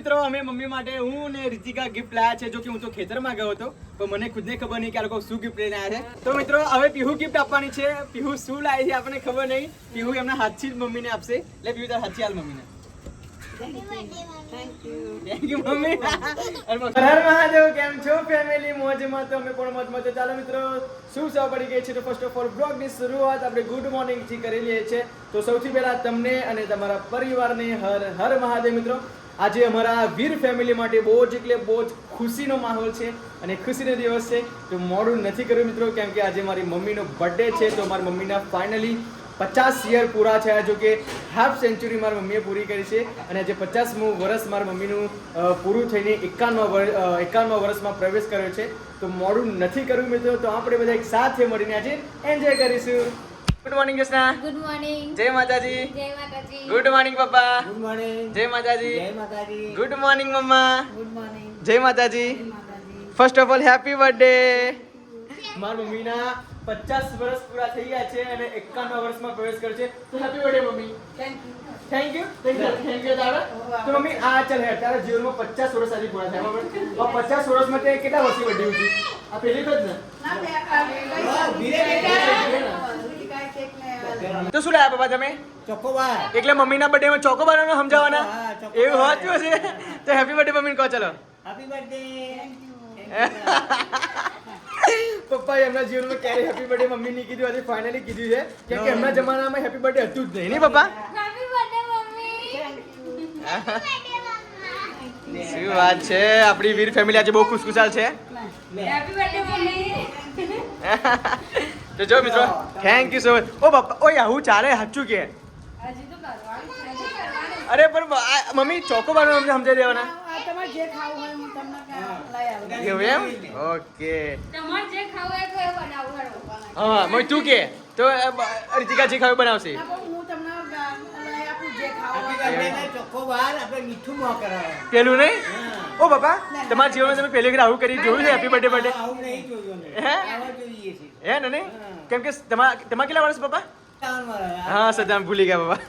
મિત્રો અમે મમ્મી માટે હું ને રીતિકા ગિફ્ટ લાયા છે. જો કે હું તો ખેતરમાં ગયો હતો પણ મને ખુદને ખબર નહીં કે આ લોકો શું ગિફ્ટ લઈને આવ્યા છે. તો મિત્રો હવે પીહુ ગિફ્ટ આપવાની છે. પીહુ શું લાવી છે આપણને ખબર નહીં. પીહુ એમના હાથથી જ મમ્મીને આપશે. એટલે પીહુ તારા હાથથી હાલ મમ્મીને. Thank you mummy. Har Mahadev. કેમ છો ફેમિલી? મોજમાં તો અમે પણ મોજમાં તો. ચાલો મિત્રો શું સવા પડી ગઈ છે તો ફર્સ્ટ ઓફ ઓલ બ્લોગની શરૂઆત આપણે ગુડ મોર્નિંગ થી કરી લઈએ છીએ. તો સૌથી પહેલા તમને અને તમારા પરિવારને હર હર મહાદેવ. મિત્રો આજે અમારા વીર ફેમિલી માટે બહુ જ ખુશીનો માહોલ છે અને ખુશીનો દિવસ છે. તો મોડું નથી કર્યું મિત્રો, કેમ કે આજે મારી મમ્મીનો બર્થડે છે. તો મારી મમ્મીના ફાઇનલી 50 યર પૂરા થયા. જો કે હાફ સેન્ચુરી મારી મમ્મીએ પૂરી કરી છે અને આજે 50મું વર્ષ મારી મમ્મીનું પૂરું થઈને 51મા વર્ષમાં પ્રવેશ કર્યો છે. તો મોડું નથી કર્યું મિત્રો. તો આપણે બધા એક સાથે મળીને આજે એન્જોય કરીશું. Good morning Krishna. Good morning. જય માતાજી. જય માતાજી. Good morning papa. Good morning. જય માતાજી. જય માતાજી. Good morning mamma. Good morning. જય માતાજી. First of all happy birthday. મારી મમ્મીના 50 વર્ષ પૂરા થઈ ગયા છે અને 51મા વર્ષમાં પ્રવેશ કર્યો છે. તો happy birthday mummy. Thank you તારા. તો મમ્મી આ ચાલ હે તારા જીવનમાં 50 વર્ષ આજે પૂરા થયા બરાબર. 50 વર્ષમાં તે કેટલા વર્ષની બર્થડે હતી? આ પહેલી તો જ ને. તો શું લાયા પપ્પા તમે? ચોકોબાર. એટલે મમ્મીના બર્થડેમાં ચોકોબારનો સમજાવવાના? હા, ચોકોબાર. એવું હોતું હશે. તો હેપી બર્થડે મમ્મીને કહો ચલો. Happy birthday. પપ્પાએ એમના જીવનમાં ક્યારે હેપી બર્થડે મમ્મી ની કીધું, આજે ફાઇનલી કીધું છે. કેમ કે એમના જમાનામાં હેપી બર્થડે હતું જ નહીં ને પપ્પા? Happy birthday mummy. શું વાત છે. આપણી વીર ફેમિલી આજે બહુ ખુશખુશાલ છે. Happy birthday mummy. તો જો મિત્રો થેન્ક યુ સો મચ. ઓ પપ્પા ઓય આવું ચાલે સાચું કે? હજી તો કરવાનું. અરે પણ મમ્મી ચોકોબાર અમને સમજાવી દેવાના. તમારે જે ખાવું હોય હું તમને લઈ આવું. એવું એમ? ઓકે. તમારે જે ખાવું હોય તો એ બનાવું હેડો. હા મમ્મી તું કે તો રીતિકા જે ખાવું બનાવશે. ના, પણ હું તમને લઈ આપું જે ખાવું હેપી હોય. બર્થડે ને ચોકોબાર આપણે મીઠું મોં કરાવે. પેલું નહીં? ઓ પપ્પા તમારા જીવનમાં તમે પહેલી વાર આવું કરી જોયું છે? હેપી બર્થડે આવું નહીં જોયું ને. હે? આવા જોઈએ છે. હે ને નહીં? કેમ કે તમારા કેટલા વર્ષ પપ્પા? 57 વર્ષ. હા સત્તાવન ભૂલી ગયા બાબા.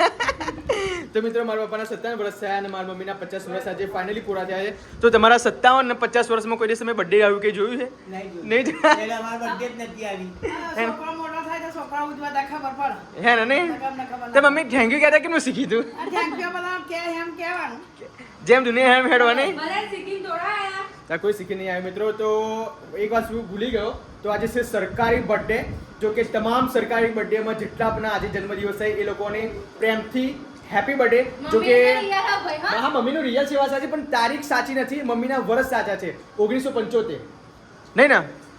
તો મિત્રો મારા પપ્પાના 57 વર્ષ થયા અને મારા મમ્મીના 50 વર્ષ આજે ફાઇનલી પૂરા થયા છે. તો તમારા 57 અને 50 વર્ષમાં કોઈ દિવસ તમે બર્થડે આવ્યું કે જોયું છે? નહીં જોયું. નહીં જોયું? એટલે અમારો બર્થડે જ નથી આવી. છોકરો મોટો થાય તો છોકરા ઉજવા દા ખબર પડે. હે ને નહીં? તમને ખબર તો મમ્મી થેન્ક યુ કહેતા કેમ શીખી તું? આ થેન્ક યુ બધા કે એમ કહેવાનું. જેમ દુનિયા એમ હેડવા નહીં? બધા શીખીને દોડા આયા. ત્યાં કોઈ શીખી નહીં આવ્યો મિત્રો. તો એક વાત શું ભૂલી ગયો, તો આજે છે સરકારી બર્થડે. જો કે તમામ સરકારી બર્થડેમાં જેટલા પણ આજે જન્મદિવસ છે એ લોકોને પ્રેમથી હેપી બર્થડે. જો કે હા મમ્મીનું રિયલ સેવા સાચી પણ તારીખ સાચી નથી. મમ્મીના વર્ષ સાચા છે 1975 નહીં ને?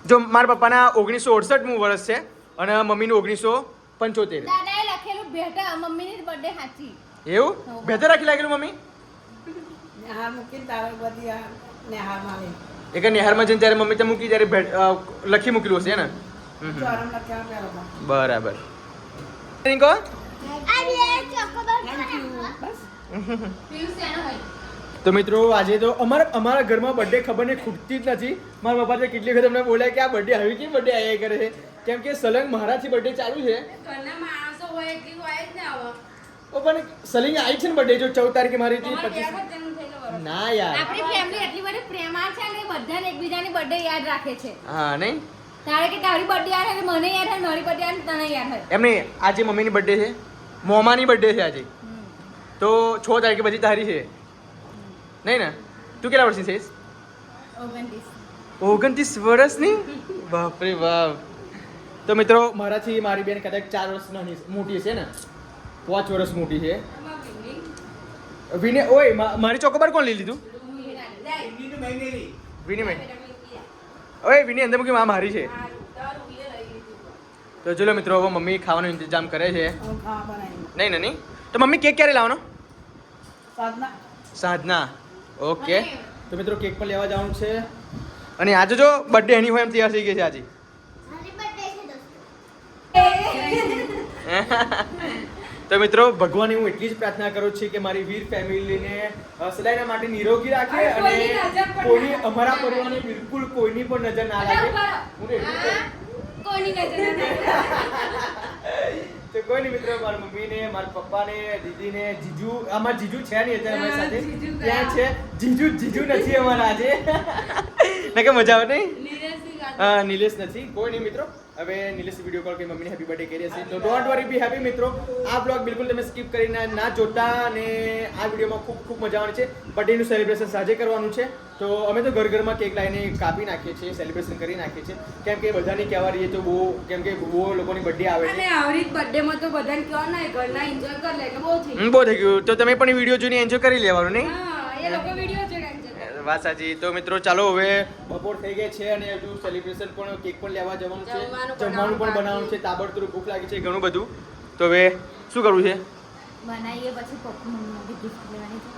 જો મારા પપ્પાના 1968મું વર્ષ છે અને મમ્મીનું 1975. દાદાએ લખેલું ભેટા મમ્મીની બર્થડે સાચી. એવું બેહતર રાખી લાગેલું મમ્મી? હાર મૂકીને તારે બધી આ નેહાર મારી એક નિહારમાં જઈને ત્યારે મમ્મી તે મૂકી ત્યારે લખી મૂકેલું હશે ને? ચોરમ લખ્યા પેલો બરાબર. કહો બસ. પીયુષ એનો હોય. તો મિત્રો આજે તો અમારા ઘરમાં બર્થડે ખબર નહીં ખૂટતી જ નથી. મારા પપ્પા તો કેટલી વખત અમને બોલ્યા કે આ બર્થડે આવી કેમ બર્થડે આવ્યા કરે છે? કેમ કે સલંગ મારાથી બર્થડે ચાલુ છે. ઘરના માણસો હોય એટલી હોય જ ને હવે. ઓ પણ સલિંગ આવી છે ને બર્થડે જો 14 તારીખે મારી હતી. તમારે 25 ક્યારે જન્મ થયેલો વરસ? ના યાર. આપણી ફેમિલી એટલી બધી પ્રેમાળ છે ને બધાને એકબીજાની બર્થડે યાદ રાખે છે. હા નહીં તારે કે તારી બર્થડે યાદ હોય મને યાદ હોય મારી બર્થડે યાદ હોય તને યાદ હોય. એમ નહીં. આજે મમ્મીની બર્થડે છે, મોમાની બર્થડે છે આજે. તો 6 તારીખે પછી તારી છે નહીં ને? તું કેટલા વર્ષની છે? 29 વર્ષની? બાપરે બાપ. તો મિત્રો મારાથી મારી બેન કદાચ 4 વર્ષ મોટી છે ને? 5 વર્ષ મોટી છે. વિને ઓય મારી ચોકોબાર કોણ લઈ લીધું? હિન્દીનું મહિનેલી. વિનિમય. ઓય વિની અંદર મૂકી મારી છે. તો ચલો મિત્રો હવે મમ્મી ખાવાનો ઇંતજામ કરે છે. હું ખાવા બનાવી નહીં ને નહીં? તો મમ્મી કેક ક્યારે લાવવાનો? સાધના સાંજના. ઓકે. તો મિત્રો કેક પણ લેવા જવાનું છે અને આજે જો બર્થડે એની હોય એમ તૈયાર થઈ ગઈ છે આજે. તો મિત્રો ભગવાનની હું એટલી જ પ્રાર્થના કરું છું કે મારી વીર ફેમિલીને સદાયના માટે નિરોગી રાખે અને કોઈની અમારા પરિવારને બિલકુલ કોઈની પણ નજર ના લાગે. હું તો એટલું જ કહું. કોઈની નજર ના લાગે. તો કોઈ નહીં મિત્રો, મારા મમ્મીને, મારા પપ્પાને, દીદીને, જીજુ, અમારા જીજુ છે નહીં અત્યારે અમારી સાથે, જીજુ ત્યાં છે જીજુ નથી અમારા આજે. ના કે મજા આવે નહીં? હા, નિલેશ નથી. કોઈ નહીં મિત્રો, હવે નિલેશ વિડીયો કોલ કરી મમ્મીને હેપી બર્થડે કરી હશે, તો ડોન્ટ વરી, બી હેપી મિત્રો. આ બ્લોગ બિલકુલ તમે સ્કીપ કરીને ના જોતા, અને આ વિડીયોમાં ખૂબ મજા આવવાની છે. બર્થડેનું સેલિબ્રેશન સાંજે કરવાનું છે, તો અમે તો ઘરમાં કેક લાવીને કાપી નાખીએ છીએ, સેલિબ્રેશન કરી નાખીએ છીએ, કેમ કે બધાની કહેવા રહીએ તો બહુ, કેમ કે બહુ લોકોની બર્થડે આવે અને છે. આવરી બર્થડે માં તો બધાને કહેવા ના ઘરના એન્જોય કરી લે એટલે બહુ થઈ બહુ થઈ ગયું, તો તમે પણ વિડીયો જોઈને એન્જોય કરી લેવાનું નહીં? હા એ લોકો વિડિયો જોઈને enjoy કરે. વાત સાચી. તો મિત્રો ચાલો, હવે બપોર થઈ ગઈ છે અને હજુ સેલિબ્રેશન પણ, કેક પણ લેવા જવાનું છે, જમવાનું પણ બનાવવાનું છે, તાબડતોડ ભૂખ લાગી છે ઘણું બધું. તો હવે શું કરવું છે? બનાવીએ પછી પપ્પા મમ્મી ગિફ્ટ લેવાની છે.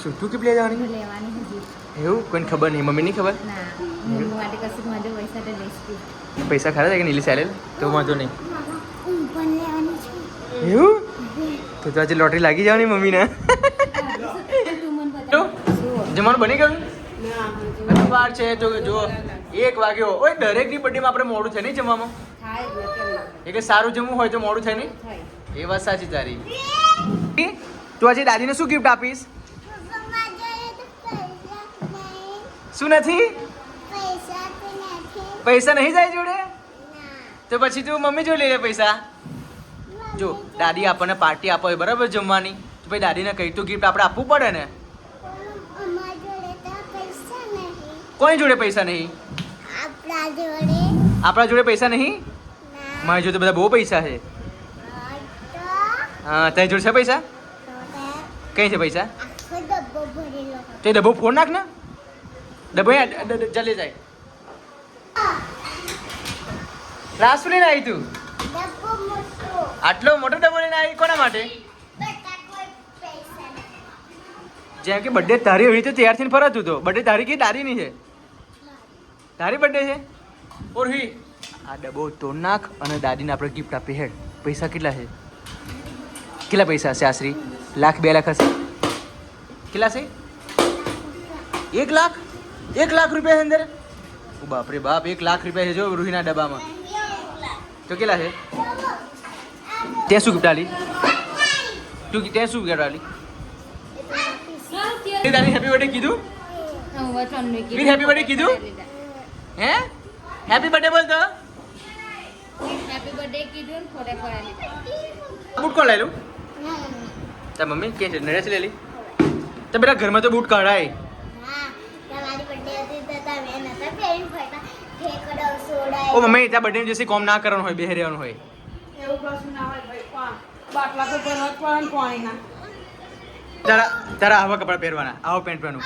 શું તું કેપ લઈ જવાની? લેવાની છે gift. એવું કોઈને ખબર નહીં, મમ્મી નહીં ખબર? ના મમ્મી માટે કશું માટે પૈસા તો લઈશ gift. પૈસા ખરા છે કે નીલી ચાલેલ? તો વાંધો નહીં. હું પણ લેવાની છું. એવું? તો આજે લોટરી લાગી જવાની મમ્મીને. તું મને તો બતાવ. જમવાનું બની ગયું? ના હજુ વાર છે, તો જો 1 વાગ્યો. ઓય, દરેકની બર્થડેમાં આપણે મોડું છે નહીં જમવામાં? થાય જ ને, કેમ ના એટલે સારું જમવું હોય તો મોડું થાય નહીં? થાય. એ વાત સાચી તારી. તું આજે દાદીને શું ગિફ્ટ આપીશ? શું નથી? પૈસા નહીં જાય જોડે? તો પછી તું મમ્મી જોડે લઈ લે પૈસા. જો દાદી આપણને પાર્ટી આપે બરાબર જમવાની, તો ભાઈ દાદીને કઈ તો ગિફ્ટ આપણે આપવું પડે ને. કોની જોડે પૈસા નહીં? આપણા જોડે પૈસા નહીં? મારી જોડે તો બધા બહુ પૈસા છે. હા, તારી જોડે છે પૈસા? કઈ છે પૈસા? તે ડબ્બો ફોડ નાખ ને. ડબ્બો જલ્દી જાય. રાસુ લઈને આવી તું? આટલો મોટો ડબ્બો લઈને આવી કોના માટે? જેમ કે બર્થડે તારી હોય તો તૈયાર થઈને ફરતું તો. બર્થડે તારી કે દાદીની છે? તારી બર્થડે છે? ઓરહી આ ડબ્બો તોડ નાખ અને દાદીને આપણે ગિફ્ટ આપી. હેડ, પૈસા કેટલા છે? કેટલા પૈસા હશે આશરી? 1,00,000 2,00,000 હશે? કેટલા છે? 1 લાખ? 1 લાખ રૂપિયા છે અંદર? ઓ બાપ રે બાપ, 1 લાખ રૂપિયા છે જો રૂહીના ડબ્બામાં. તો કેટલા છે? ત્યાં શું ગિફ્ટ આલી? તું ત્યાં શું ગિફ્ટ આલી? તારી હેપી બર્થડે કીધું? વીર હેપી બર્થડે કીધું? હે હેપી બર્થડે બોલ તો. હેપી બર્થડે કીધું ને ફોટો પડાવી લીધા. બૂટ કોણ લાવેલું? તાર મમ્મી કે છે નરેશ લેલી? તો બેટા ઘરમાં તો બૂટ કાઢાય. ઓ મમ્મી ત્યાં બર્થડે દિવસે કોમ ના કરવાનું હોય, બેહી રહેવાનું હોય. એવું કશું ના હોય ભાઈ. બાટલા તો ભરવા જ પડે ને પાણીના. તારા આવા કપડા પહેરવાના, આવો પેન્ટ પહેરવાનું.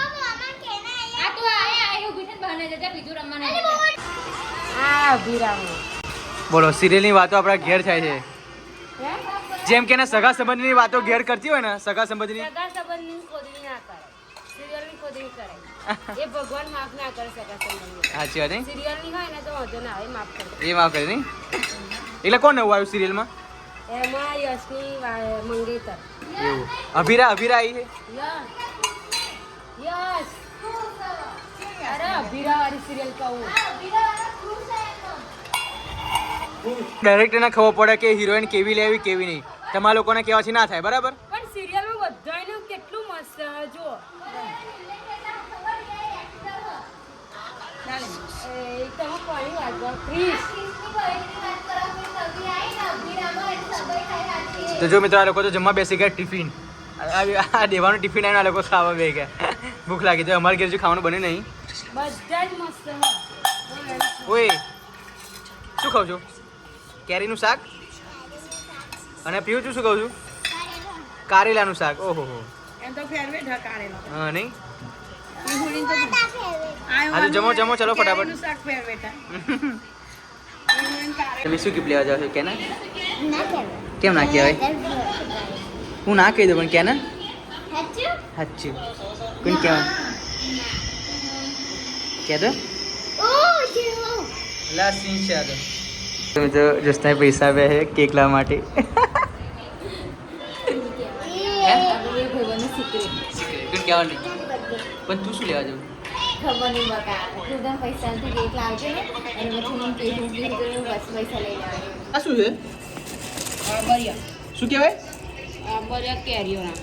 આ તો આયા ઊભી થઈને બહાર જતા બીજું રમવાના. આ ભીરાવો. બોલો, સિરિયલની વાતો આપણા ઘેર થાય છે. જેમ કે સગા સંબંધની વાતો ઘેર કરતી હોય ને, સગા સંબંધની. સગા સંબંધની ખોદણી ના કરે, સિરિયલની ખોદણી કરે. એ ભગવાન માફ ના કરે સગા સંબંધની. સાચી વાત નહીં? સિરિયલની હોય ને તો વાંધો ના આવે, માફ કરે. એ માફ કરે નહીં? એટલે કોણ નવું આવ્યું સિરિયલમાં? એમાં યશની મંગેતર. એવું અભિરા આવી છે? યશ અરે અભિરા વાળી સિરિયલ કહું. ડાયરેક્ટરને ખબર પડે કે હિરોઈન કેવી લેવી કેવી નહીં. તમારા લોકોને કહેવાથી ના થાય બરાબર? પણ સિરિયલમાં બધાયનું કેટલું મસ્ત જુઓ. એ તમે કોની વાત કરો? ક્રિશ. તો જો મિત્રો, આ લોકો તો જમવા બેસી ગયા. ટિફિન આ દેવાનું ટિફિન આવીને આ લોકો ખાવા બે ગયા. ભૂખ લાગી તો અમારે ઘેર જો ખાવાનું બને નહીં. બધા જ મસ્ત હોય. ઓય શું ખાવ છું? કેરીનું શાક. અને પીવું છું શું કહું છું? કારેલાનું શાક. ઓહો હો, એમ તો ફેરવે ઢકારેલો. હા નહીં? ઈહુડીન તો હા તો જમો જમો ચલો ફટાફટ. કેરીનું શાક ફેરવેટા. તમે શું ગિફ્ટ લેવા જાવ છો? કે ના કેમ ના કહેવાય? હું ના કહી દઉં પણ કે ના સાચું કોઈને કહેવાય કે તો તમે તો જસના પૈસા આપ્યા છે કેક લાવવા માટે. કોઈને કહેવાનું નહીં. પણ તું શું લેવા જાઉં? ખબર નહીં બકા, તું તો પૈસાથી કેક લાવજે ને અને પછી હું કેક મૂકી તો બસ પૈસા લઈ લેવાની. આ શું છે? બરિયા શું કહેવાય? બરિયા કેરીઓના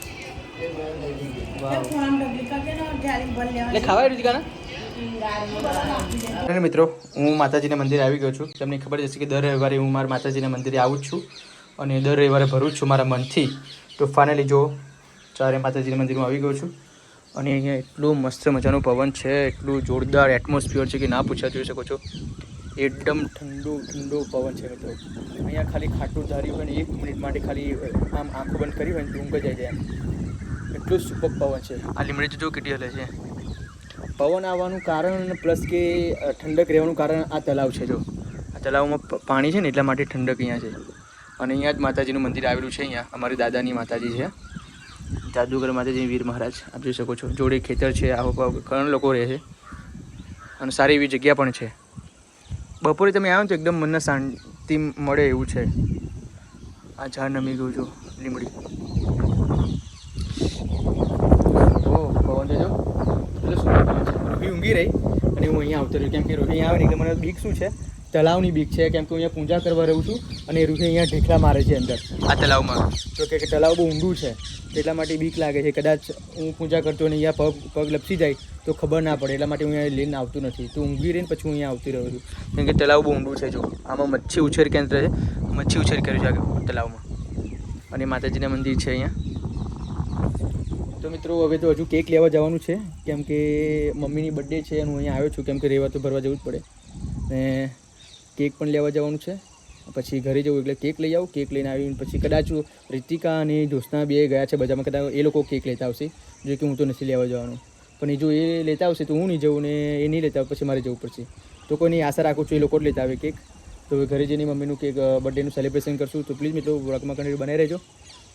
એટલે ખવાય રુચિકાના? અને મિત્રો હું માતાજીના મંદિરે આવી ગયો છું. તમને ખબર જ હશે કે દર રવિવારે હું મારા માતાજીના મંદિરે આવું જ છું અને દર રવિવારે ભરું જ છું મારા મનથી. તો ફાઇનલી જો ચારે માતાજીના મંદિરમાં આવી ગયો છું અને અહીંયા એટલું મસ્ત મજાનું પવન છે, એટલું જોરદાર એટમોસ્ફિયર છે કે ના પૂછા, જોઈ શકો છો. એકદમ ઠંડુ ઠંડુ પવન છે મિત્રો. અહીંયા ખાલી ખાટું ધારી હોય ને 1 મિનિટ માટે ખાલી આમ આંખો બંધ કરી હોય ને તો ઊંઘ જ આવી જાય એમ. એટલું સુપર પવન છે. આ લીમડી જો કેટલી હલે છે. પવન આવવાનું કારણ પ્લસ કે ઠંડક રહેવાનું કારણ આ તલાવ છે. જો આ તલાવમાં પાણી છે ને એટલા માટે ઠંડક અહીંયા છે. અને અહીંયા જ માતાજીનું મંદિર આવેલું છે. અહીંયા અમારી દાદાની માતાજી છે, જાદુગર માતાજી વીર મહારાજ. આપ જોઈ શકો છો. જોડે ખેતર છે, આવો ઘણા લોકો રહે છે અને સારી એવી જગ્યા પણ છે. બપોરે તમે આવો ને તો એકદમ મનને શાંતિ મળે એવું છે. આ ઝાડ નમી ગયું છું લીમડી. ઓ પવન દેજો એટલે શું રોહી ઊંઘી રહી અને હું અહીંયા આવતો રહ્યો. કેમ કે રોહી આવે ને એટલે મને બીક શું છે, તલાવની બીક છે. કેમ કે હું અહીંયા પૂજા કરવા રહું છું અને રોહી અહીંયા ઢેકલા મારે છે અંદર આ તલાવમાં. તો કે તલાવ બહુ ઊંડું છે એટલા માટે બીક લાગે છે. કદાચ હું પૂજા કરતો અને અહીંયા પગ લપસી જાય તો ખબર ના પડે. એટલા માટે હું અહીંયા લઈને આવતું નથી. તો ઊંઘી રહીને પછી હું અહીંયા આવતી રહ્યો છું. કેમ કે તલાવ બહુ ઊંડું છે. જો આમાં મચ્છી ઉછેર કેન્દ્ર છે, મચ્છી ઉછેર કર્યું છે આ તલાવમાં. અને માતાજીના મંદિર છે અહીંયા. તો મિત્રો હવે તો હજુ કેક લેવા જવાનું છે કેમ કે મમ્મીની બર્થડે છે અને હું અહીંયા આવ્યો છું કેમ કે રહેવા તો ભરવા જવું જ પડે. ને કેક પણ લેવા જવાનું છે. પછી ઘરે જવું એટલે કેક લઈ આવું. કેક લઈને આવીને પછી કદાચ રીતિકા અને જ્યોત્સના બે ગયા છે બજારમાં, કદાચ એ લોકો કેક લેતા આવશે. જો કે હું તો નથી લેવા જવાનું, પણ એ જો એ લેતા આવશે તો હું નહીં જવું ને એ નહીં લેતા આવે પછી મારે જવું પડશે. તો કોઈની આશા રાખું છું એ લોકો જ લેતા આવે કેક. તો હવે ઘરે જઈને મમ્મીનું કેક બર્થડેનું સેલિબ્રેશન કરશું. તો પ્લીઝ મિત્રો વ્લોગમાં કન્ટિન્યુ બનાવી રહેજો.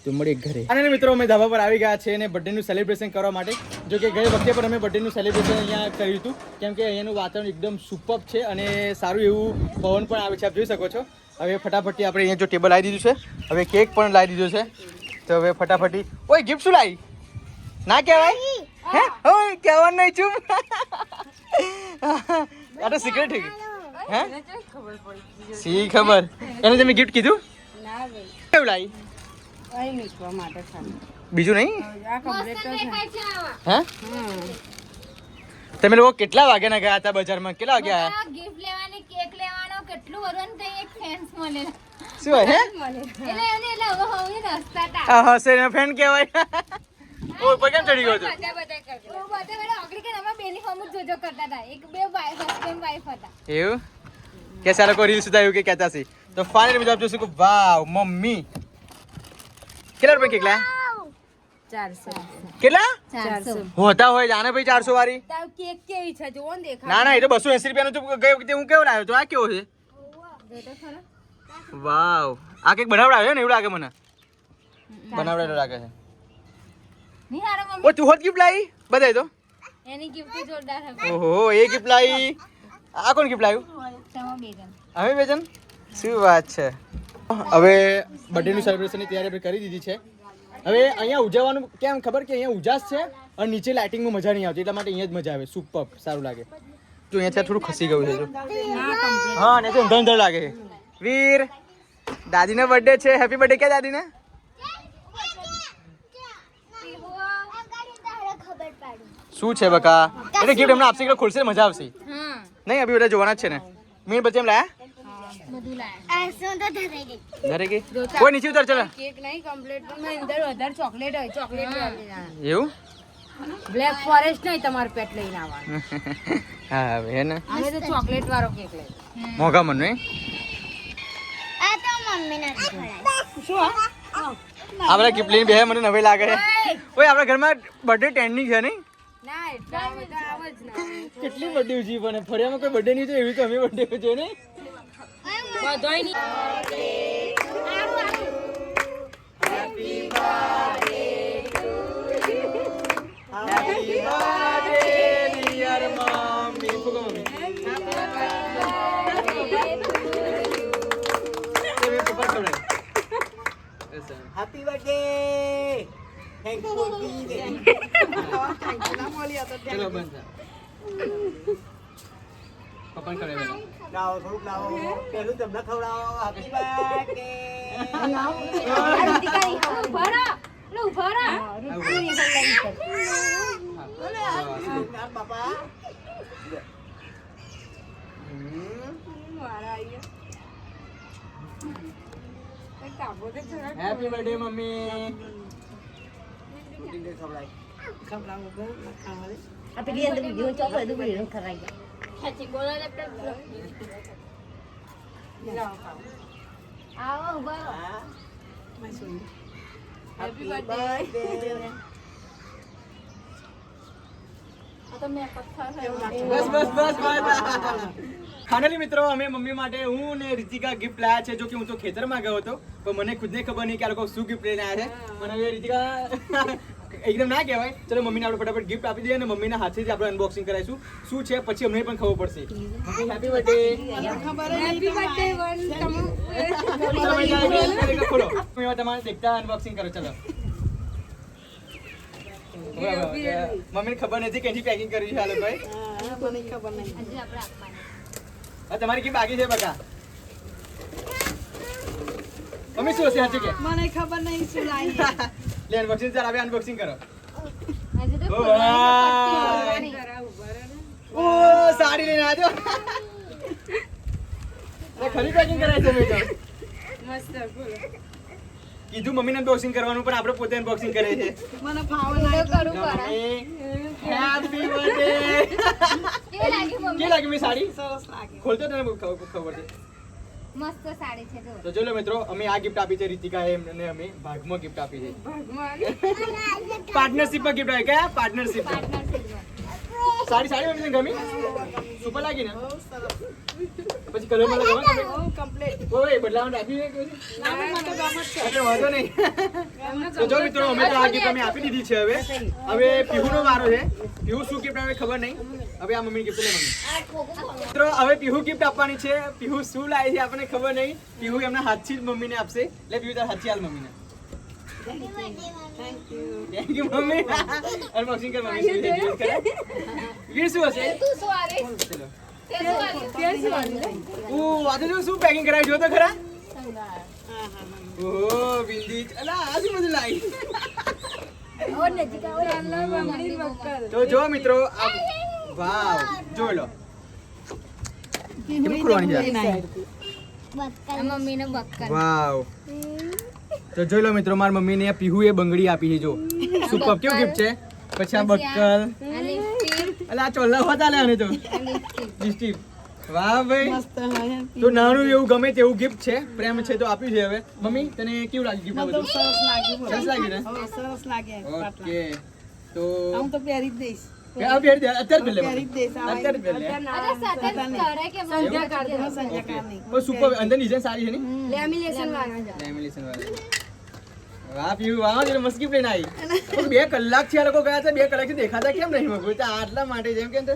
તો મળીએ ઘરે. અને મિત્રો અમે ધાબા પર આવી ગયા છે અને બર્થડેનું સેલિબ્રેશન કરવા માટે. જો કે ગઈ વખતે પણ અમે બર્થડેનું સેલિબ્રેશન અહીંયા કર્યું હતું કેમ કે અહીંયાનું વાતાવરણ એકદમ સુપર છે અને સારું એવું પવન પણ આવે છે. આપ જોઈ શકો છો. હવે ફટાફટી આપણે અહીંયા જો ટેબલ લાવી દીધું છે, હવે કેક પણ લાવી દીધો છે. તો હવે ફટાફટી ઓય ગિફ્ટ શું લાવી? ના કહેવાય હે? ઓય કહેવાનું નહીં ચૂપ. આ તો સિક્રેટ થઈ ગઈ. હે સી ખબર એને તમે ગિફ્ટ કીધું? ના ભાઈ કેવું લાવી? અહીં મૂકવા માટે ખાલી બીજું નહીં? આ કમ્પ્લીટ તો છે. હે તમે લોકો કેટલા વાગ્યાના ગયા હતા બજારમાં? કેટલા વાગ્યા આયા? ગિફ્ટ લેવાની, કેક લેવાનો, કેટલું વરણ કઈ એક ફેન્સ મળે. શું હોય હે? એટલે એને એટલે હવે હવે રસ્તા તા. આ હસે ને ફેન કહેવાય. ઓ પર કેમ ચડી ગયો તું? બધા વેળા ઓગળી કે અમે બેની હોમ જ જોજો કરતા હતા. એક બે હસબન્ડ વાઈફ હતા. એવું કે સારા કોઈ રીલ્સ ઉતાર્યું કે કહેતા છે. તો ફાઇનલી બીજા જોશું કે વાવ મમ્મી કેટલા રૂપિયા કેક લાયા? 400 કેટલા 400. હોતા હોય જાને ભાઈ 400 વાળી? તાર કેક કેવી છે જોવો ને દેખાય. ના ના એ તો 280 રૂપિયાનો તો ગઈ વખતે હું કેવો લાવ્યો તો આ કેવો છે? વાવ આ કેક બનાવડાવ્યો ને એવું લાગે મને. બનાવડાવેલો લાગે છે. નહીં હારો મમ્મી. ઓ તું હોત ગિફ્ટ લાવી બધાય તો? એની ગિફ્ટ જોરદાર હતી. ઓહો એ ગિફ્ટ લાવી. આ કોણ ગિફ્ટ લાવ્યું? તમે બે જણ. અમે બે જણ? શું વાત છે. હવે બર્થડેનું સેલિબ્રેશનની તૈયારી આપણે કરી દીધી છે. હવે અહીંયા ઉજવવાનું કેમ ખબર કે અહીંયા ઉજાસ છે અને નીચે લાઇટિંગમાં મજા નહીં આવતી એટલા માટે અહીંયા જ મજા આવે. સુપર સારું લાગે. જો અહીંયા થોડું ખસી ગયું છે. હા ને તો અંધર લાગે છે. વીર દાદીનો બર્થડે છે. હેપી બર્થડે ક્યાં દાદીને? શું છે બકા? એટલે ગિફ્ટ એમને આપશે કે ખોલશે મજા આવશે. હા નહીં અભી બધા જોવાના જ છે ને. મીન બચ્ચે એમ લાયા બધું લાયા. ઘરે ગઈ કોઈ નીચે ઉતર ચલા. કેક નહીં કમ્પ્લીટ પણ મેં અંદર વધારે ચોકલેટ હોય ચોકલેટ એવું બ્લેક ફોરેસ્ટ નહીં તમારું પેટ લઈને આવવાનું. હા હવે હે ને અમે તો ચોકલેટ વાળો કેક લઈ. મોંઘા મન નહીં શું આ બધા ગિફ્ટ લઈને બે મને નવે લાગે છે. ઓય આપણા ઘરમાં બર્થડે ટ્રેન્ડિંગ છે નહીં? ના એટલા બધા આવ જ ના. કેટલી બર્થડે ઉજવી પણ ફરિયામાં કોઈ બર્થડે નહીં તો એવી તો અમે બર્થડે ઉજવીએ નહીં. બધોય નહીં. Happy birthday dear mommy. ફૂગો mummy. Happy birthday! Thank you for being there. ચલો બંધ. પપ્પાને કરે બેટા. લાવો થોડુંક લાવો પેલું તમને ખવડાવો. Happy birthday! ઉભા રહો. લે, ઉભા રહો. બાપા હેપી બર્થડે મમ્મી. સાચી બોલો લેપટોપ આવો, ઉભા રહો. હેપી બર્થડે બસ બસ બસ બસ. ફાઇનલી મિત્રો અમે મમ્મી માટે હું ને રીતિકા ગિફ્ટ લાયા છે. જો કે હું તો ખેતરમાં ગયો હતો પણ મને ખુદને ખબર નહીં કે આ લોકો શું ગિફ્ટ લઈને આવ્યા છે. મને હવે રીતિકા એકદમ ના કહેવાય. ચલો મમ્મીને આપણે ફટાફટ ગિફ્ટ આપી દઈએ અને મમ્મીના હાથેથી આપણે અનબોક્સિંગ કરાવીશું. શું છે પછી અમને પણ ખબર પડશે. Happy birthday. ખોલો તમારે દેખતા અનબોક્સિંગ કરો. ચલો મમ્મીને ખબર નથી કે એની પેકિંગ કરવી છે. હાલો ભાઈ હજી આપણે આપવાના. તમારી કી બાકી છે બકા. મમ્મી શું હશે સાચું કે મને ખબર નહીં શું લાવી લે અનબોક્સિંગ ચાલ હવે અનબોક્સિંગ કરો. હજી તો ઓ ખોલવાની ભાઈ. પટ્ટી ખોલવાની. ઓ સાડી લઈને આવજો. ખરી પેકિંગ કરાય છે મેં તો મસ્ત બોલો કીધું મમ્મીને અનબોક્સિંગ કરવાનું પણ આપણે પોતે અનબોક્સિંગ કરે છે. મને ફાવે તો ના કરવું પડે. Happy birthday. કેવી લાગી મમ્મી? કે લાગી મેં સાડી સરસ લાગે ખોલતો તને ખબર છે. મસ્ત સાડી છે જો. તો ચલો મિત્રો અમે આ ગિફ્ટ આપી છે રીતિકા એમને અમે ભાગમાં ગિફ્ટ આપી છે. પાર્ટનરશિપમાં ગિફ્ટ આવી કયા પાર્ટનરશિપમાં પાર્ટનરશિપમાં. સાડી મમ્મીને ગમી સુપર લાગી ને પછી કલર મને ગમે તમે કમ્પ્લીટ ઓય બદલાવાનું રાખી છે કે નાના માટે ગમત છે એટલે વાંધો નહીં. તો જો મિત્રો અમે તો આ ગિફ્ટ અમે આપી દીધી છે. હવે પીહુનો વારો છે. પીહુ શું ગિફ્ટ આવે ખબર નહીં. હવે આ મમ્મીની ગિફ્ટ લે મમ્મી. મિત્રો હવે પીહુ ગિફ્ટ આપવાની છે. પીહુ શું લાવે છે આપણને ખબર નહીં. પીહુ એમના હાથથી જ મમ્મીને આપશે. લે પીહુ તાર હાથથી હાલ મમ્મીને. Thank you mummy. અનબોક્સિંગ કર મમ્મી શું છે જોઈ કરે. વીર શું હશે તું શું આવીશ? ચલો. તે શું આવીશ? ઓ આ તો જો શું પેકિંગ કરાવી જો તો ખરા. ઓહો બિંદી અલા આ શું બધું લાવી. ઓર નજીક આવો અલ્લાહ મમ્મી મક્કર. તો જો મિત્રો આ વાવ જોઈ લો કેમ ખોલવાની છે મમ્મીને બક્કર. વાવ તો જોઈ લો મિત્રો મારી મમ્મીને આ પીહુએ બંગડી આપી છે. જો સુપર કેવું ગિફ્ટ છે. પછી આ બક્કલ આ લિપસ્ટિક, અલા આ ચોલ્લા હોતા લે આને તો આ લિપસ્ટિક. લિપસ્ટિક. વાહ ભાઈ મસ્ત હે તો નાનું એવું ગમે તેવું ગિફ્ટ છે. પ્રેમ છે તો આપ્યું છે. હવે મમ્મી તને કેવું લાગ્યું ગિફ્ટ બધું બધું સરસ લાગ્યું બોલો. સરસ લાગ્યું ને હવે સરસ લાગે પાટલા. ઓકે તો હું તો પહેરી જ દઈશ આ પહેરી દે અત્યારે પહેરી લે પહેરી જ દઈશ આ અત્યારે પહેરી લે અરે સાથે કરે કે મમ્મી કાઢી દે. સંજ્ઞાકારની પણ સુપર અંદર ડિઝાઇન સારી છે ને લેમિનેશન વાળા. લેમિનેશન વાળી. વાહ પીવું વાહ એટલે મસ્ત gift લઈને આવી. પણ 2 કલાક થી આ લોકો ગયા હતા. 2 કલાકથી દેખાતા કેમ નહીં મગું તો આટલા માટે જેમ કે તો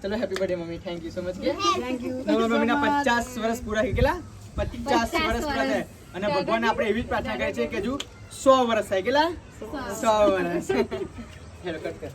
ચલો happy birthday mummy thank you so much કે થેન્ક યુ નવા મમ્મીના 50 વર્ષ પૂરા થઈ ગયેલા 50 વર્ષ પૂરા થયા અને ભગવાનને આપણે એવી જ પ્રાર્થના કરીએ છીએ કે હજુ 100 વર્ષ થાય કેટલા 100 વર્ષ હેલો કટ કર